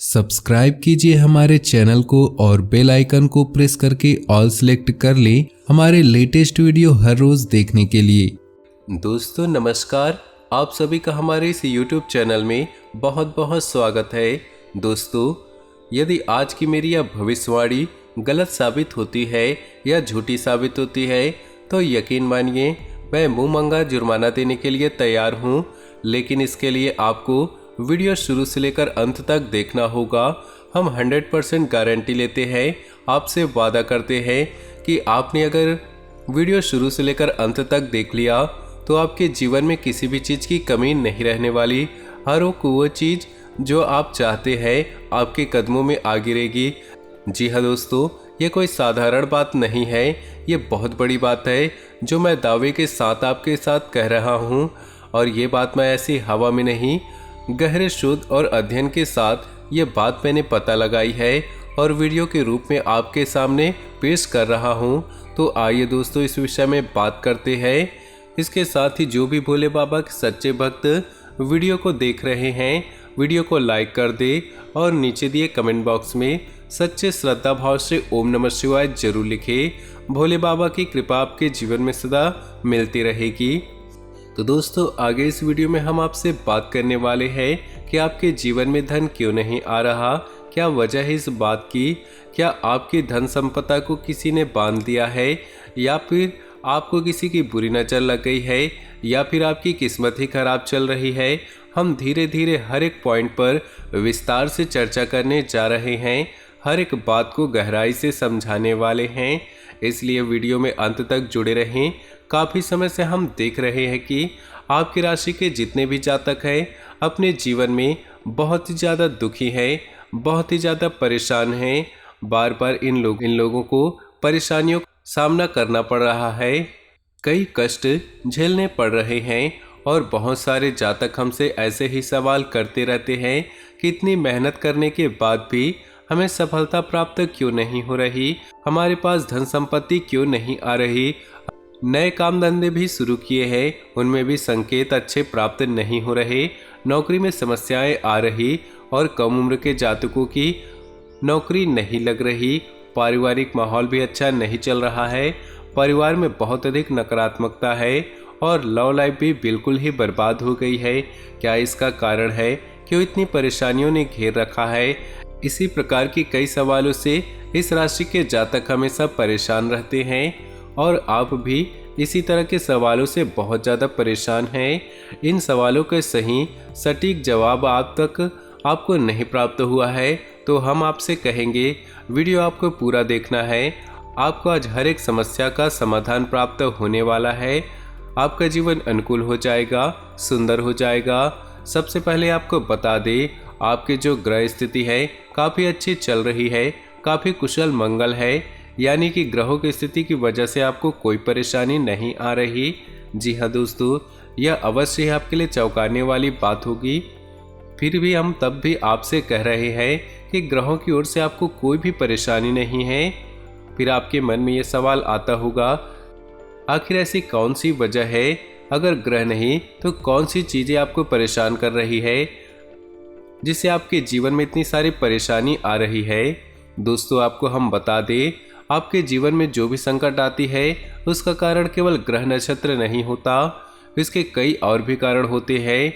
Subscribe कीजिए हमारे channel को और बेल आइकन को प्रेस करके ऑल सेलेक्ट कर लें हमारे लेटेस्ट वीडियो हर रोज देखने के लिए। दोस्तों नमस्कार, आप सभी का हमारे इस YouTube चैनल में बहुत बहुत स्वागत है। दोस्तों, यदि आज की मेरी यह भविष्यवाणी गलत साबित होती है या झूठी साबित होती है तो यकीन मानिए मैं मुंह मंगा जुर्माना देने के लिए तैयार हूँ, लेकिन इसके लिए आपको वीडियो शुरू से लेकर अंत तक देखना होगा। हम 100% गारंटी लेते हैं, आपसे वादा करते हैं कि आपने अगर वीडियो शुरू से लेकर अंत तक देख लिया तो आपके जीवन में किसी भी चीज़ की कमी नहीं रहने वाली। हर वो चीज़ जो आप चाहते हैं आपके कदमों में आ गिरेगी। जी हाँ दोस्तों, ये कोई साधारण बात नहीं है, ये बहुत बड़ी बात है जो मैं दावे के साथ आपके साथ कह रहा हूँ। और ये बात मैं ऐसी हवा में नहीं, गहरे शोध और अध्ययन के साथ ये बात मैंने पता लगाई है और वीडियो के रूप में आपके सामने पेश कर रहा हूँ। तो आइए दोस्तों इस विषय में बात करते हैं। इसके साथ ही जो भी भोले बाबा के सच्चे भक्त वीडियो को देख रहे हैं, वीडियो को लाइक कर दे और नीचे दिए कमेंट बॉक्स में सच्चे श्रद्धा भाव से ओम नमः शिवाय जरूर लिखे। भोले बाबा की कृपा आपके जीवन में सदा मिलती रहेगी। तो दोस्तों, आगे इस वीडियो में हम आपसे बात करने वाले हैं कि आपके जीवन में धन क्यों नहीं आ रहा, क्या वजह है इस बात की। क्या आपकी धन संपदा को किसी ने बांध दिया है, या फिर आपको किसी की बुरी नज़र लग गई है, या फिर आपकी किस्मत ही खराब चल रही है। हम धीरे धीरे हर एक पॉइंट पर विस्तार से चर्चा करने जा रहे हैं, हर एक बात को गहराई से समझाने वाले हैं, इसलिए वीडियो में अंत तक जुड़े रहें। काफ़ी समय से हम देख रहे हैं कि आपकी राशि के जितने भी जातक हैं अपने जीवन में बहुत ही ज़्यादा दुखी हैं, बहुत ही ज़्यादा परेशान हैं। बार बार इन लोगों को परेशानियों का सामना करना पड़ रहा है, कई कष्ट झेलने पड़ रहे हैं। और बहुत सारे जातक हमसे ऐसे ही सवाल करते रहते हैं कि इतनी मेहनत करने के बाद भी हमें सफलता प्राप्त क्यों नहीं हो रही, हमारे पास धन संपत्ति क्यों नहीं आ रही। नए काम धंधे भी शुरू किए हैं, उनमें भी संकेत अच्छे प्राप्त नहीं हो रहे, नौकरी में समस्याएं आ रही और कम उम्र के जातकों की नौकरी नहीं लग रही। पारिवारिक माहौल भी अच्छा नहीं चल रहा है, परिवार में बहुत अधिक नकारात्मकता है और लव लाइफ भी बिल्कुल ही बर्बाद हो गई है। क्या इसका कारण है, क्यों इतनी परेशानियों ने घेर रखा है। इसी प्रकार की कई सवालों से इस राशि के जातक हमेशा परेशान रहते हैं और आप भी इसी तरह के सवालों से बहुत ज़्यादा परेशान हैं। इन सवालों के सही सटीक जवाब आपको नहीं प्राप्त हुआ है तो हम आपसे कहेंगे वीडियो आपको पूरा देखना है। आपको आज हर एक समस्या का समाधान प्राप्त होने वाला है, आपका जीवन अनुकूल हो जाएगा, सुंदर हो जाएगा। सबसे पहले आपको बता दें, आपकी जो ग्रह स्थिति है काफ़ी अच्छी चल रही है, काफ़ी कुशल मंगल है, यानी कि ग्रहों की स्थिति की वजह से आपको कोई परेशानी नहीं आ रही। जी हाँ दोस्तों, यह अवश्य ही आपके लिए चौंकाने वाली बात होगी। फिर भी हम तब भी आपसे कह रहे हैं कि ग्रहों की ओर से आपको कोई भी परेशानी नहीं है। फिर आपके मन में ये सवाल आता होगा, आखिर ऐसी कौन सी वजह है, अगर ग्रह नहीं तो कौन सी चीज़ें आपको परेशान कर रही है जिससे आपके जीवन में इतनी सारी परेशानी आ रही है। दोस्तों, आपको हम बता दें, आपके जीवन में जो भी संकट आती है उसका कारण केवल ग्रह नक्षत्र नहीं होता, इसके कई और भी कारण होते हैं।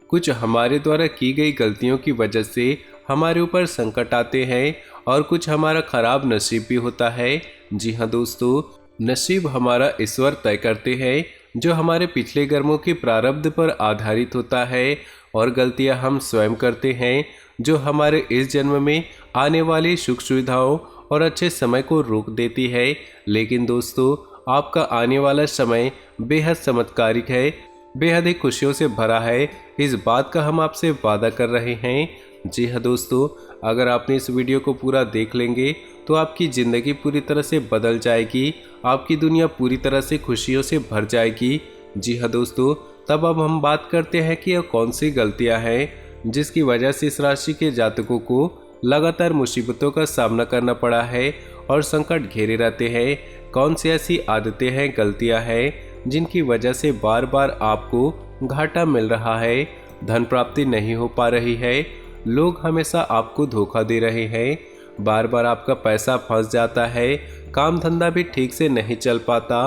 कुछ हमारे द्वारा की गई गलतियों की वजह से हमारे ऊपर संकट आते हैं और कुछ हमारा खराब नसीब भी होता है। जी हाँ दोस्तों, नसीब हमारा ईश्वर तय करते हैं, जो हमारे पिछले कर्मों के प्रारब्ध पर आधारित होता है, और गलतियां हम स्वयं करते हैं जो हमारे इस जन्म में आने वाली सुख सुविधाओं और अच्छे समय को रोक देती है। लेकिन दोस्तों, आपका आने वाला समय बेहद चमत्कारिक है, बेहद ही खुशियों से भरा है, इस बात का हम आपसे वादा कर रहे हैं। जी हाँ दोस्तों, अगर आपने इस वीडियो को पूरा देख लेंगे तो आपकी ज़िंदगी पूरी तरह से बदल जाएगी, आपकी दुनिया पूरी तरह से खुशियों से भर जाएगी। जी हाँ दोस्तों, तब अब हम बात करते हैं कि यह कौन सी गलतियां हैं जिसकी वजह से इस राशि के जातकों को लगातार मुसीबतों का सामना करना पड़ा है और संकट घेरे रहते हैं। कौन सी ऐसी आदतें हैं, गलतियां हैं जिनकी वजह से बार बार आपको घाटा मिल रहा है, धन प्राप्ति नहीं हो पा रही है, लोग हमेशा आपको धोखा दे रहे हैं, बार बार आपका पैसा फंस जाता है, काम धंधा भी ठीक से नहीं चल पाता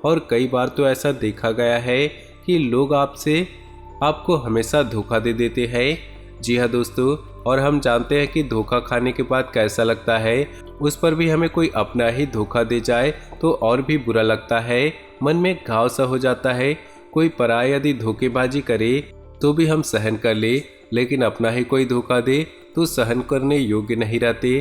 और कई बार तो ऐसा देखा गया है कि लोग आपको हमेशा धोखा दे देते हैं। जी हाँ दोस्तों, और हम जानते हैं कि धोखा खाने के बाद कैसा लगता है। उस पर भी हमें कोई अपना ही धोखा दे जाए तो और भी बुरा लगता है, मन में घाव सा हो जाता है। कोई पराया यदि धोखेबाजी करे तो भी हम सहन कर ले, लेकिन अपना ही कोई धोखा दे तो सहन करने योग्य नहीं रहते।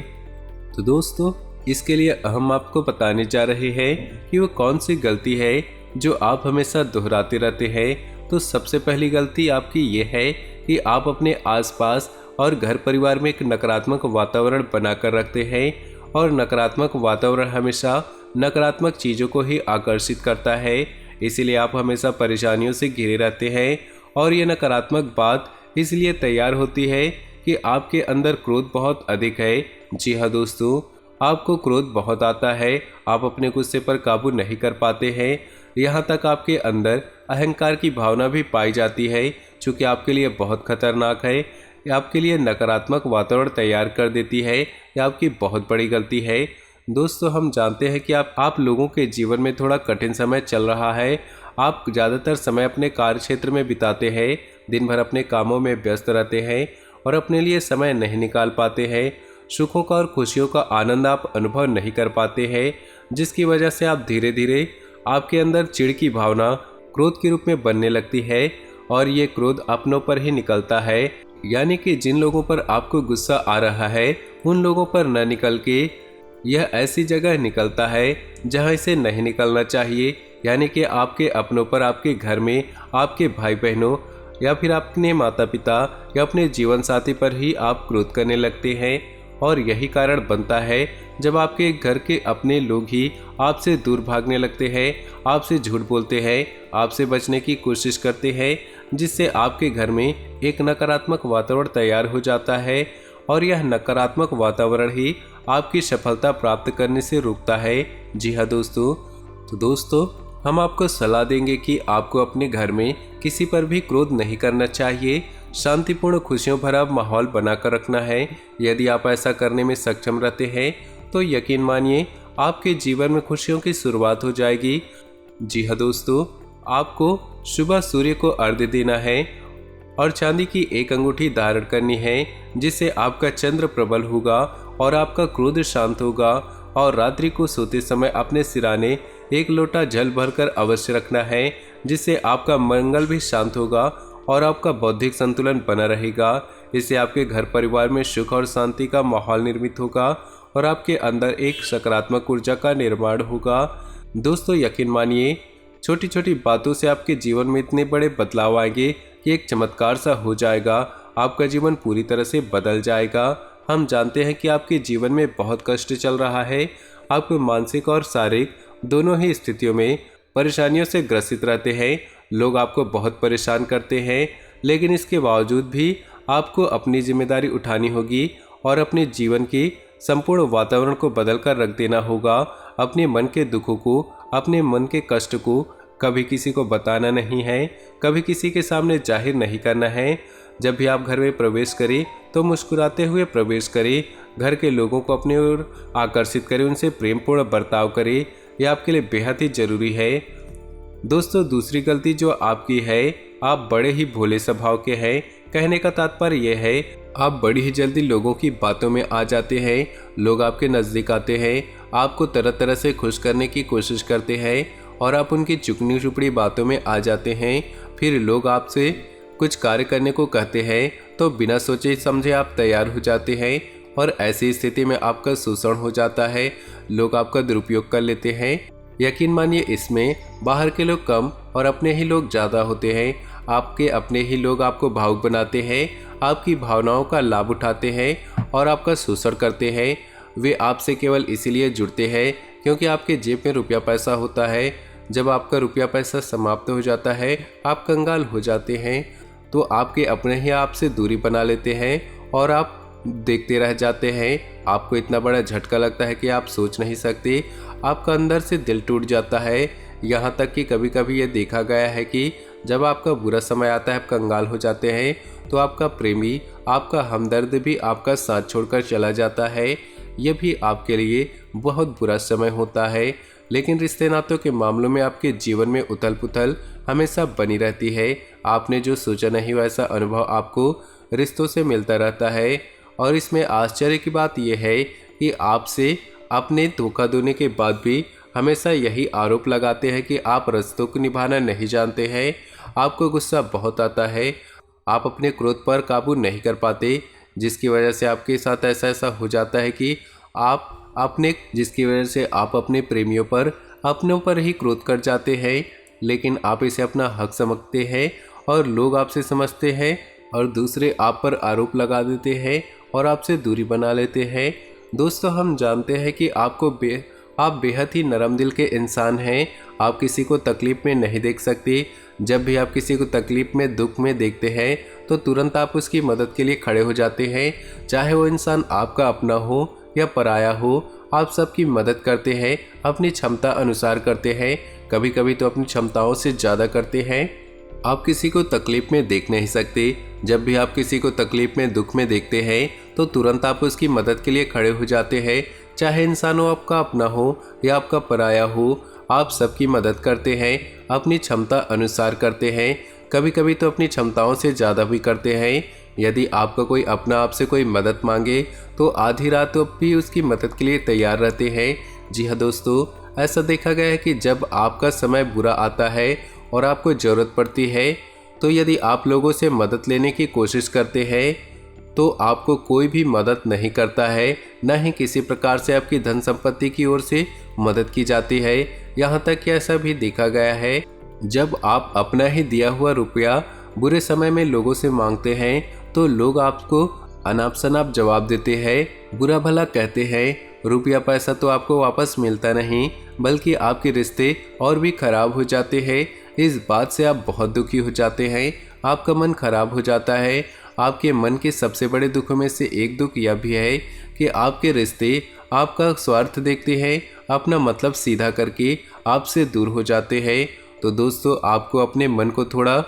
तो दोस्तों, इसके लिए हम आपको बताने जा रहे हैं कि वो कौन सी गलती है जो आप हमेशा दोहराते रहते हैं। तो सबसे पहली गलती आपकी ये है कि आप अपने आसपास और घर परिवार में एक नकारात्मक वातावरण बनाकर रखते हैं, और नकारात्मक वातावरण हमेशा नकारात्मक चीज़ों को ही आकर्षित करता है। इसीलिए आप हमेशा परेशानियों से घिरे रहते हैं, और ये नकारात्मक बात इसलिए तैयार होती है कि आपके अंदर क्रोध बहुत अधिक है। जी हाँ दोस्तों, आपको क्रोध बहुत आता है, आप अपने गुस्से पर काबू नहीं कर पाते हैं। यहाँ तक आपके अंदर अहंकार की भावना भी पाई जाती है, जो कि आपके लिए बहुत खतरनाक है। ये आपके लिए नकारात्मक वातावरण तैयार कर देती है। यह आपकी बहुत बड़ी गलती है। दोस्तों, हम जानते हैं कि आप लोगों के जीवन में थोड़ा कठिन समय चल रहा है। आप ज़्यादातर समय अपने कार्य क्षेत्र में बिताते हैं, दिन भर अपने कामों में व्यस्त रहते हैं और अपने लिए समय नहीं निकाल पाते हैं। सुखों का और खुशियों का आनंद आप अनुभव नहीं कर पाते हैं, जिसकी वजह से आप धीरे धीरे आपके अंदर चिढ़ की भावना क्रोध के रूप में बनने लगती है, और ये क्रोध अपनों पर ही निकलता है। यानी कि जिन लोगों पर आपको गुस्सा आ रहा है, उन लोगों पर न निकल के यह ऐसी जगह निकलता है जहां इसे नहीं निकलना चाहिए। यानी कि आपके अपनों पर, आपके घर में, आपके भाई बहनों या फिर अपने माता पिता या अपने जीवन साथी पर ही आप क्रोध करने लगते हैं। और यही कारण बनता है जब आपके घर के अपने लोग ही आपसे दूर भागने लगते हैं, आपसे झूठ बोलते हैं, आपसे बचने की कोशिश करते हैं, जिससे आपके घर में एक नकारात्मक वातावरण तैयार हो जाता है, और यह नकारात्मक वातावरण ही आपकी सफलता प्राप्त करने से रोकता है। जी हाँ दोस्तों, तो दोस्तों, हम आपको सलाह देंगे कि आपको अपने घर में किसी पर भी क्रोध नहीं करना चाहिए। शांतिपूर्ण खुशियों भरा माहौल बनाकर रखना है। यदि आप ऐसा करने में सक्षम रहते हैं तो यकीन मानिए आपके जीवन में खुशियों की शुरुआत हो जाएगी। जी हाँ दोस्तों, आपको सुबह सूर्य को अर्घ्य देना है और चांदी की एक अंगूठी धारण करनी है, जिससे आपका चंद्र प्रबल होगा और आपका क्रोध शांत होगा। और रात्रि को सोते समय अपने सिराने एक लोटा जल भरकर अवश्य रखना है, जिससे आपका मंगल भी शांत होगा और आपका बौद्धिक संतुलन बना रहेगा। इससे आपके घर परिवार में सुख और शांति का माहौल निर्मित होगा और आपके अंदर एक सकारात्मक ऊर्जा का निर्माण होगा। दोस्तों, यकीन मानिए छोटी छोटी बातों से आपके जीवन में इतने बड़े बदलाव आएंगे कि एक चमत्कार सा हो जाएगा। आपका जीवन पूरी तरह से बदल जाएगा। हम जानते हैं कि आपके जीवन में बहुत कष्ट चल रहा है। आप मानसिक और शारीरिक दोनों ही स्थितियों में परेशानियों से ग्रसित रहते हैं। लोग आपको बहुत परेशान करते हैं, लेकिन इसके बावजूद भी आपको अपनी जिम्मेदारी उठानी होगी और अपने जीवन की संपूर्ण वातावरण को बदल कर रख देना होगा। अपने मन के दुखों को, अपने मन के कष्ट को कभी किसी को बताना नहीं है, कभी किसी के सामने जाहिर नहीं करना है। जब भी आप घर में प्रवेश करें तो मुस्कुराते हुए प्रवेश करें। घर के लोगों को अपनी ओर आकर्षित करें, उनसे प्रेमपूर्ण बर्ताव करें। यह आपके लिए बेहद ही जरूरी है। दोस्तों, दूसरी गलती जो आपकी है, आप बड़े ही भोले स्वभाव के हैं। कहने का तात्पर्य यह है, आप बड़ी ही जल्दी लोगों की बातों में आ जाते हैं। लोग आपके नज़दीक आते हैं, आपको तरह तरह से खुश करने की कोशिश करते हैं और आप उनकी चुकनी चुपड़ी बातों में आ जाते हैं। फिर लोग आपसे कुछ कार्य करने को कहते हैं तो बिना सोचे समझे आप तैयार हो जाते हैं, और ऐसी स्थिति में आपका शोषण हो जाता है। लोग आपका दुरुपयोग कर लेते हैं। यकीन मानिए इसमें बाहर के लोग कम और अपने ही लोग ज़्यादा होते हैं। आपके अपने ही लोग आपको भावुक बनाते हैं, आपकी भावनाओं का लाभ उठाते हैं और आपका शोषण करते हैं। वे आपसे केवल इसीलिए जुड़ते हैं क्योंकि आपके जेब में रुपया पैसा होता है। जब आपका रुपया पैसा समाप्त हो जाता है, आप कंगाल हो जाते हैं, तो आपके अपने ही आपसे दूरी बना लेते हैं और आप देखते रह जाते हैं। आपको इतना बड़ा झटका लगता है कि आप सोच नहीं सकते। आपका अंदर से दिल टूट जाता है। यहाँ तक कि कभी कभी ये देखा गया है कि जब आपका बुरा समय आता है, आप कंगाल हो जाते हैं, तो आपका प्रेमी आपका हमदर्द भी आपका साथ छोड़कर चला जाता है। यह भी आपके लिए बहुत बुरा समय होता है। लेकिन रिश्ते नातों के मामलों में आपके जीवन में उथल पुथल हमेशा बनी रहती है। आपने जो सोचा नहीं वैसा अनुभव आपको रिश्तों से मिलता रहता है। और इसमें आश्चर्य की बात यह है कि आपसे अपने धोखा देने के बाद भी हमेशा यही आरोप लगाते हैं कि आप रिश्तों को निभाना नहीं जानते हैं। आपको गुस्सा बहुत आता है, आप अपने क्रोध पर काबू नहीं कर पाते, जिसकी वजह से आपके साथ ऐसा हो जाता है कि आप अपने प्रेमियों पर अपनों पर ही क्रोध कर जाते हैं। लेकिन आप इसे अपना हक समझते हैं और लोग आपसे समझते हैं और दूसरे आप पर आरोप लगा देते हैं और आपसे दूरी बना लेते हैं। दोस्तों, हम जानते हैं कि आप बेहद ही नरम दिल के इंसान हैं। आप किसी को तकलीफ में नहीं देख सकते। जब भी आप किसी को तकलीफ में, दुख में देखते हैं तो तुरंत आप उसकी मदद के लिए खड़े हो जाते हैं। चाहे वो इंसान आपका अपना हो या पराया हो, आप सबकी मदद करते हैं, अपनी क्षमता अनुसार करते हैं, कभी कभी तो अपनी क्षमताओं से ज़्यादा करते हैं। आप किसी को तकलीफ में देख नहीं सकते। जब भी आप किसी को तकलीफ में, दुख में देखते हैं तो तुरंत आप उसकी मदद के लिए खड़े हो जाते हैं। चाहे इंसान हो आपका अपना हो या आपका पराया हो, आप सबकी मदद करते हैं, अपनी क्षमता अनुसार करते हैं, कभी कभी तो अपनी क्षमताओं से ज़्यादा भी करते हैं। यदि आपका कोई अपना आपसे कोई मदद मांगे तो आधी रात भी उसकी मदद के लिए तैयार रहते हैं। जी हाँ दोस्तों, ऐसा देखा गया है कि जब आपका समय बुरा आता है और आपको ज़रूरत पड़ती है तो यदि आप लोगों से मदद लेने की कोशिश करते हैं तो आपको कोई भी मदद नहीं करता है, न ही किसी प्रकार से आपकी धन संपत्ति की ओर से मदद की जाती है। यहाँ तक कि ऐसा भी देखा गया है, जब आप अपना ही दिया हुआ रुपया बुरे समय में लोगों से मांगते हैं तो लोग आपको अनाप शनाप जवाब देते हैं, बुरा भला कहते हैं। रुपया पैसा तो आपको वापस मिलता नहीं, बल्कि आपके रिश्ते और भी खराब हो जाते हैं। इस बात से आप बहुत दुखी हो जाते हैं, आपका मन खराब हो जाता है। आपके मन के सबसे बड़े दुखों में से एक दुख यह भी है कि आपके रिश्ते आपका स्वार्थ देखते हैं, अपना मतलब सीधा करके आपसे दूर हो जाते हैं। तो दोस्तों, आपको अपने मन को थोड़ा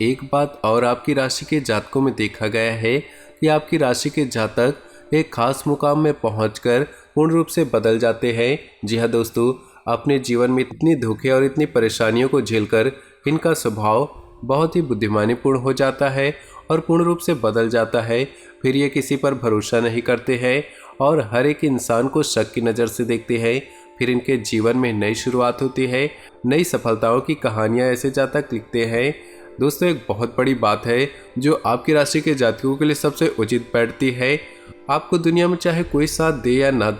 एक बात और आपकी राशि के जातकों में देखा गया है कि आपकी राशि के जातक एक खास मुकाम में पहुंचकर पूर्ण रूप से बदल जाते हैं। जी हाँ दोस्तों, अपने जीवन में इतनी धोखे और इतनी परेशानियों को झेलकर इनका स्वभाव बहुत ही बुद्धिमानीपूर्ण हो जाता है और पूर्ण रूप से बदल जाता है। फिर ये किसी पर भरोसा नहीं करते हैं और हर एक इंसान को शक की नज़र से देखते हैं। फिर इनके जीवन में नई शुरुआत होती है, नई सफलताओं की कहानियाँ ऐसे जातक लिखते हैं। दोस्तों, एक बहुत बड़ी बात है जो आपकी राशि के जातकों के लिए सबसे उचित बैठती है। आपको दुनिया में चाहे कोई साथ दे या ना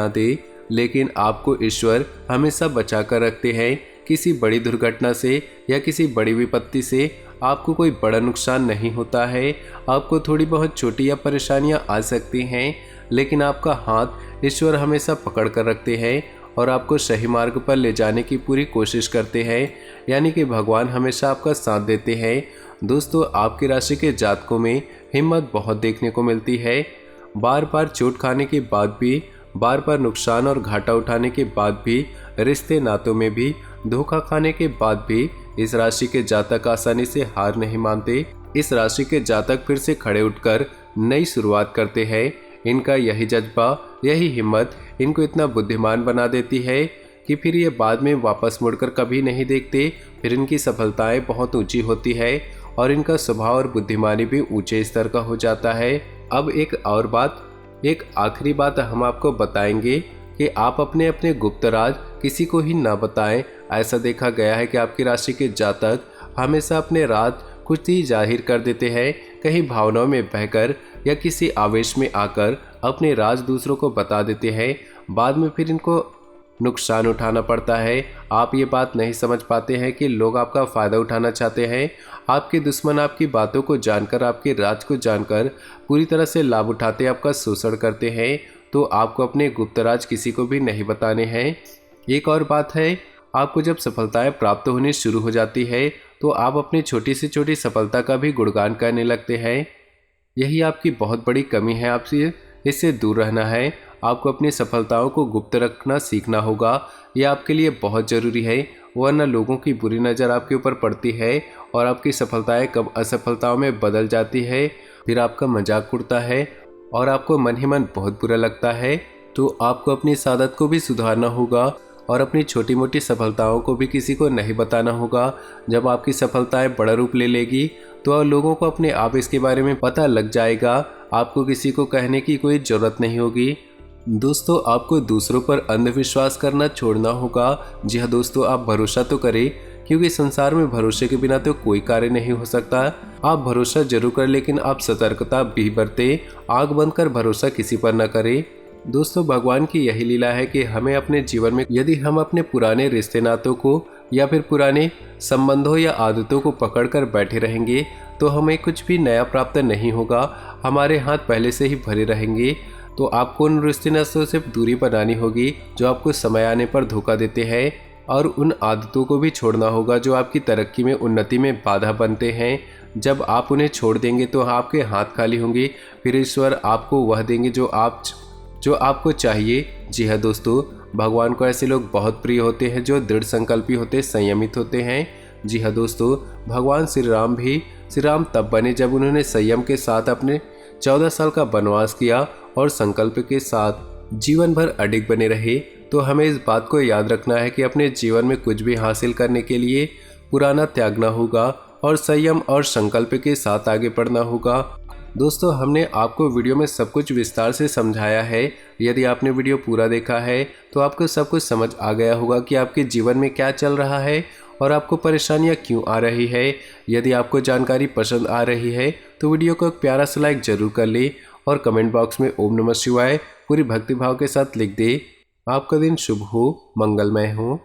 दे, लेकिन आपको ईश्वर हमेशा बचा कर रखते हैं। किसी बड़ी दुर्घटना से या किसी बड़ी विपत्ति से आपको कोई बड़ा नुकसान नहीं होता है। आपको थोड़ी बहुत छोटी या परेशानियां आ सकती हैं, लेकिन आपका हाथ ईश्वर हमेशा पकड़ कर रखते हैं और आपको सही मार्ग पर ले जाने की पूरी कोशिश करते हैं। यानी कि भगवान हमेशा आपका साथ देते हैं। दोस्तों, आपकी राशि के जातकों में हिम्मत बहुत देखने को मिलती है। बार बार चोट खाने के बाद भी, बार बार नुकसान और घाटा उठाने के बाद भी, रिश्ते नातों में भी धोखा खाने के बाद भी इस राशि के जातक आसानी से हार नहीं मानते। इस राशि के जातक फिर से खड़े उठकर नई शुरुआत करते हैं। इनका यही जज्बा, यही हिम्मत इनको इतना बुद्धिमान बना देती है कि फिर ये बाद में वापस मुड़कर कभी नहीं देखते। फिर इनकी सफलताएं बहुत ऊंची होती है और इनका स्वभाव और बुद्धिमानी भी ऊंचे स्तर का हो जाता है। अब एक आखिरी बात हम आपको बताएंगे कि आप अपने अपने गुप्त राज किसी को ही ना बताएं। ऐसा देखा गया है कि आपकी राशि के जातक हमेशा अपने राज कुछ ही जाहिर कर देते हैं, कहीं भावनाओं में बहकर या किसी आवेश में आकर अपने राज दूसरों को बता देते हैं। बाद में फिर इनको नुकसान उठाना पड़ता है। आप ये बात नहीं समझ पाते हैं कि लोग आपका फ़ायदा उठाना चाहते हैं। आपके दुश्मन आपकी बातों को जानकर, आपके राज को जानकर पूरी तरह से लाभ उठाते, आपका शोषण करते हैं। तो आपको अपने गुप्त राज किसी को भी नहीं बताने हैं। एक और बात है, आपको जब सफलताएं प्राप्त होनी शुरू हो जाती है तो आप अपनी छोटी से छोटी सफलता का भी गुणगान करने लगते हैं। यही आपकी बहुत बड़ी कमी है, आपसे इससे दूर रहना है। आपको अपनी सफलताओं को गुप्त रखना सीखना होगा, यह आपके लिए बहुत ज़रूरी है। वरना लोगों की बुरी नज़र आपके ऊपर पड़ती है और आपकी सफलताएं कब असफलताओं में बदल जाती है। फिर आपका मजाक उड़ता है और आपको मन ही मन बहुत बुरा लगता है। तो आपको अपनी इस आदत को भी सुधारना होगा और अपनी छोटी मोटी सफलताओं को भी किसी को नहीं बताना होगा। जब आपकी सफलताएं बड़ा रूप ले लेगी तो लोगों को अपने आप इसके बारे में पता लग जाएगा। आपको किसी को कहने की कोई ज़रूरत नहीं होगी। दोस्तों, आपको दूसरों पर अंधविश्वास करना छोड़ना होगा। जी हाँ दोस्तों, आप भरोसा तो करें, क्योंकि संसार में भरोसे के बिना तो कोई कार्य नहीं हो सकता। आप भरोसा जरूर करें, लेकिन आप सतर्कता भी बरतें। आंख बंद कर भरोसा किसी पर न करें। दोस्तों, भगवान की यही लीला है कि हमें अपने जीवन में यदि हम अपने पुराने रिश्ते नातों को या फिर पुराने संबंधों या आदतों को पकड़कर बैठे रहेंगे तो हमें कुछ भी नया प्राप्त नहीं होगा। हमारे हाथ पहले से ही भरे रहेंगे। तो आपको उन रिश्ते नातों से दूरी बनानी होगी जो आपको समय आने पर धोखा देते हैं, और उन आदतों को भी छोड़ना होगा जो आपकी तरक्की में, उन्नति में बाधा बनते हैं। जब आप उन्हें छोड़ देंगे तो आपके हाथ खाली होंगे। फिर ईश्वर आपको वह देंगे जो आपको चाहिए। जी हाँ दोस्तों, भगवान को ऐसे लोग बहुत प्रिय होते हैं जो दृढ़ संकल्पी होते, संयमित होते हैं। जी हाँ दोस्तों, भगवान श्री राम तब बने जब उन्होंने संयम के साथ अपने 14 साल का वनवास किया और संकल्प के साथ जीवन भर अडिग बने रहे। तो हमें इस बात को याद रखना है कि अपने जीवन में कुछ भी हासिल करने के लिए पुराना त्यागना होगा और संयम और संकल्प के साथ आगे बढ़ना होगा। दोस्तों, हमने आपको वीडियो में सब कुछ विस्तार से समझाया है। यदि आपने वीडियो पूरा देखा है तो आपको सब कुछ समझ आ गया होगा कि आपके जीवन में क्या चल रहा है और आपको परेशानियां क्यों आ रही है। यदि आपको जानकारी पसंद आ रही है तो वीडियो को एक प्यारा सा लाइक जरूर कर ले और कमेंट बॉक्स में ओम नमः शिवाय पूरी भक्तिभाव के साथ लिख दे। आपका दिन शुभ हो, मंगलमय हो।